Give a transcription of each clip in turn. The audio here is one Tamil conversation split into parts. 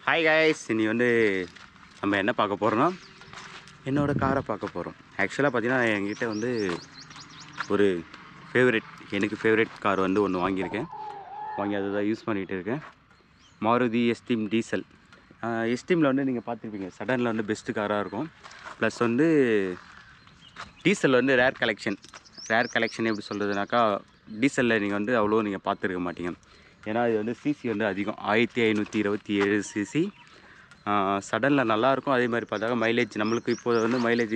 ஹாய் காய்ஸ், இனி வந்து நம்ம என்ன பார்க்க போகிறோன்னா என்னோடய காரை பார்க்க போகிறோம். ஆக்சுவலாக பார்த்தீங்கன்னா என்கிட்ட வந்து ஒரு எனக்கு ஃபேவரட் கார் வந்து ஒன்று வாங்கியிருக்கேன். வாங்கி அதை தான் யூஸ் பண்ணிகிட்டு இருக்கேன். Maruti esteem diesel. எஸ்டீமில் வந்து நீங்கள் பார்த்துருப்பீங்க, சடனில் வந்து பெஸ்ட்டு காராக இருக்கும். ப்ளஸ் வந்து டீசல் வந்து ரேர் கலெக்ஷன் எப்படி சொல்கிறதுனாக்கா, டீசலில் நீங்கள் வந்து அவ்வளோ நீங்கள் பார்த்துருக்க மாட்டீங்க. ஏன்னா இது வந்து சிசி வந்து அதிகம், 1527 சிசி. சடனில் நல்லாயிருக்கும். அதே மாதிரி பார்த்தாக்கா மைலேஜ் நம்மளுக்கு இப்போ வந்து மைலேஜ்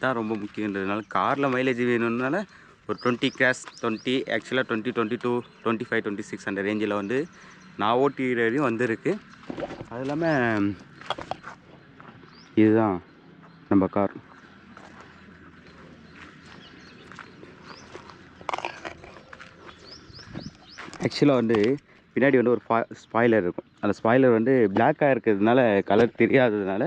தான் ரொம்ப முக்கியன்றதுனால, காரில் மைலேஜ் வேணும்னால ஒரு 20 ஆக்சுவலாக 22, 25, 26 அந்த ரேஞ்சில் வந்து நான் ஓட்டி வரையும் வந்துருக்கு. அது இல்லாமல் இதுதான் நம்ம கார். ஆக்சுவலாக வந்து பின்னாடி வந்து ஒரு ஸ்பாய்லர் இருக்கும். அந்த ஸ்பாய்லர் வந்து பிளாக்காக இருக்கிறதுனால, கலர் தெரியாததுனால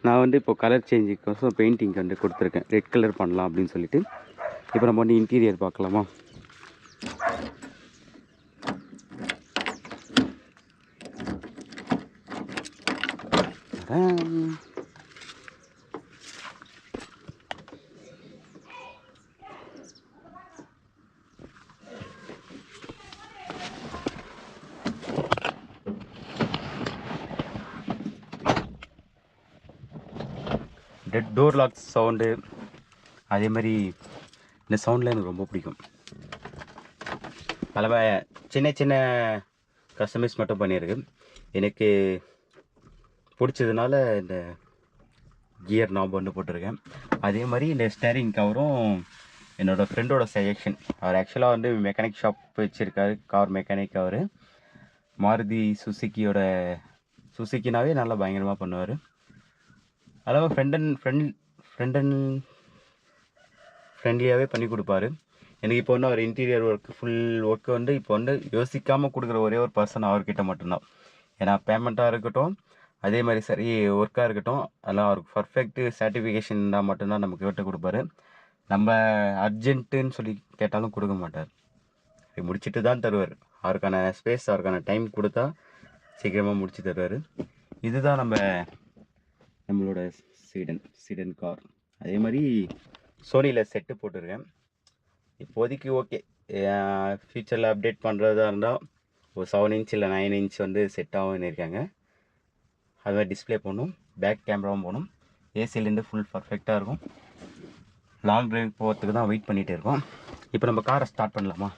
நான் வந்து இப்போ கலர் சேஞ்சுக்கோசம் பெயிண்டிங் வந்து கொடுத்துருக்கேன். ரெட் கலர் பண்ணலாம் அப்படின்னு சொல்லிட்டு. இப்போ நம்ம வந்து இன்டீரியர் பார்க்கலாமா? டோர் லாக் சவுண்டு, அதே மாதிரி இந்த சவுண்டில் எனக்கு ரொம்ப பிடிக்கும். பல சின்ன கஸ்டமைஸ் மட்டும் பண்ணியிருக்கு. எனக்கு பிடிச்சதுனால இந்த கியர் நாப் ஒன்று போட்டிருக்கேன். அதே மாதிரி இந்த ஸ்டேரிங் கவரும் என்னோடய ஃப்ரெண்டோட சஜெக்ஷன். அவர் ஆக்சுவலாக வந்து மெக்கானிக் ஷாப் வச்சுருக்காரு, கார் மெக்கானிக். அவர் மாருதி சுசுக்கினாவே நல்லா பயங்கரமாக பண்ணுவார். அதாவது ஃப்ரெண்ட்லியாகவே பண்ணி கொடுப்பாரு. எனக்கு இப்போ வந்து அவர் இன்டீரியர் ஃபுல் ஒர்க்கு வந்து இப்போ வந்து யோசிக்காமல் கொடுக்குற ஒரே ஒரு பர்சன் அவர்கிட்ட மட்டும்தான். ஏன்னா பேமெண்ட்டாக இருக்கட்டும், அதே மாதிரி சரி ஒர்க்காக இருக்கட்டும், அதெல்லாம் அவருக்கு பர்ஃபெக்ட்டு சர்டிஃபிகேஷன் இருந்தால் மட்டும்தான் நமக்கு விட்டு கொடுப்பாரு. நம்ம அர்ஜென்ட்டுன்னு சொல்லி கேட்டாலும் கொடுக்க மாட்டார். முடிச்சுட்டு தான் தருவார். அவருக்கான ஸ்பேஸ், அவருக்கான டைம் கொடுத்தா சீக்கிரமாக முடிச்சு தருவார். இதுதான் நம்மளோட சீடன் கார். அதே மாதிரி சோனியில் செட்டு போட்டிருக்கேன். இப்போதைக்கு ஓகே. ஃப்யூச்சரில் அப்டேட் பண்ணுறதா இருந்தால் ஒரு 7 இன்ச் இல்லை 9 இன்ச் வந்து செட் ஆகும்னு இருக்காங்க. அது மாதிரி டிஸ்பிளே போடணும், பேக் கேமராவும் போகணும். ஏசிலேருந்து ஃபுல் பர்ஃபெக்டாக இருக்கும். லாங் ட்ரைவ் போகிறதுக்கு தான் வெயிட் பண்ணிகிட்டு இருக்கோம். இப்போ நம்ம காரை ஸ்டார்ட் பண்ணலாமா?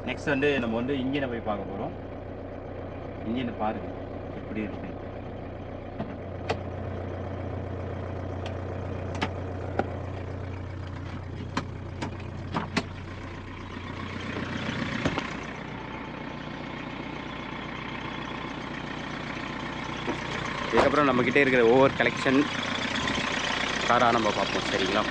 நெக்ஸ்ட் வந்து நம்ம வந்து இன்ஜினை போய் பார்க்க போகிறோம். இன்ஜினை பாருங்கள் எப்படி இருக்கு. இதுக்கப்புறம் நம்மக்கிட்டே இருக்கிற ஒவ்வொரு கலெக்ஷன் காராக நம்ம பார்ப்போம், சரிங்களா?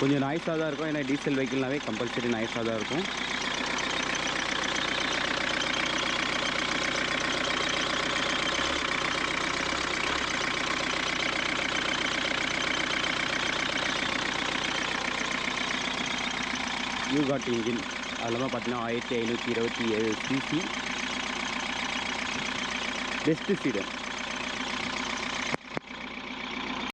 கொஞ்சம் நாய்ஸாக தான் இருக்கும், ஏன்னா டீசல் வெஹிக்கிள்னாவே கம்பல்சரி நாய்ஸாக தான் இருக்கும். யூகாட் இன்ஜின், அதெல்லாம் பார்த்தீங்கன்னா 1527 சிசி பெஸ்ட்டு சீடன்.